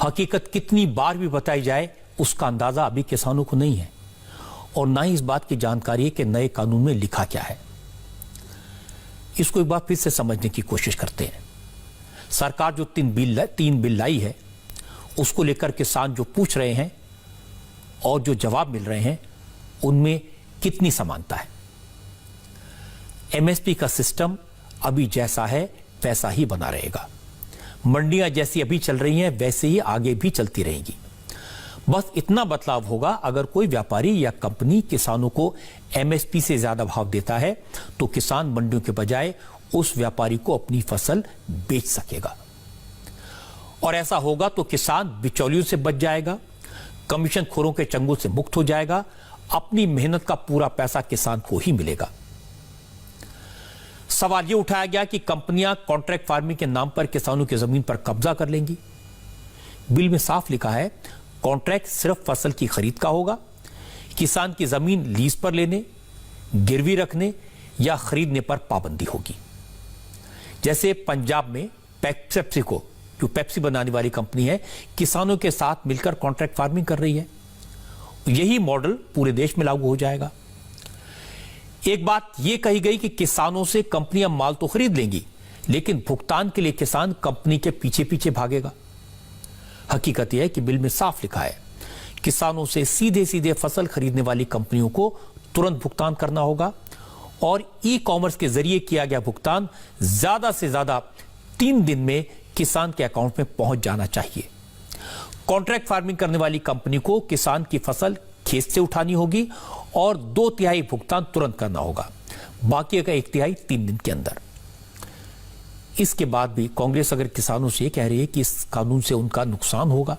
हकीकत कितनी बार भी बताई जाए उसका अंदाजा अभी किसानों को नहीं है और ना ही इस बात की जानकारी है कि नए कानून में लिखा क्या है। इसको एक बार फिर से समझने की कोशिश करते हैं। सरकार जो तीन बिल लाई है उसको लेकर किसान जो पूछ रहे हैं और जो जवाब मिल रहे हैं उनमें कितनी समानता है। एमएसपी का सिस्टम अभी जैसा है वैसा ही बना रहेगा। मंडियां जैसी अभी चल रही हैं वैसे ही आगे भी चलती रहेंगी। बस इतना बदलाव होगा, अगर कोई व्यापारी या कंपनी किसानों को एमएसपी से ज्यादा भाव देता है तो किसान मंडियों के बजाय उस व्यापारी को अपनी फसल बेच सकेगा और ऐसा होगा तो किसान बिचौलियों से बच जाएगा, कमीशन खोरों के चंगुल से मुक्त हो जाएगा, अपनी मेहनत का पूरा पैसा किसान को ही मिलेगा। सवाल यह उठाया गया कि कंपनियां कॉन्ट्रैक्ट फार्मिंग के नाम पर किसानों की जमीन पर कब्जा कर लेंगी। बिल में साफ लिखा है कॉन्ट्रैक्ट सिर्फ फसल की खरीद का होगा। किसान की जमीन लीज पर लेने, गिरवी रखने या खरीदने पर पाबंदी होगी। जैसे पंजाब में पेप्सिको, जो पेप्सी बनाने वाली कंपनी है, किसानों के साथ मिलकर कॉन्ट्रैक्ट फार्मिंग कर रही है। यही मॉडल पूरे देश में लागू हो जाएगा। एक बात यह कही गई कि किसानों से कंपनियां माल तो खरीद लेंगी लेकिन भुगतान के लिए किसान कंपनी के पीछे पीछे भागेगा। हकीकत यह है कि बिल में साफ लिखा है किसानों से सीधे सीधे फसल खरीदने वाली कंपनियों को तुरंत भुगतान करना होगा और ई कॉमर्स के जरिए किया गया भुगतान ज्यादा से ज्यादा 3 दिन में किसान के अकाउंट में पहुंच जाना चाहिए। कॉन्ट्रैक्ट फार्मिंग करने वाली कंपनी को किसान की फसल खेत से उठानी होगी और 2/3 भुगतान तुरंत करना होगा, बाकी का 1/3 3 दिन के अंदर। इसके बाद भी कांग्रेस अगर किसानों से कह रही है कि इस कानून से उनका नुकसान होगा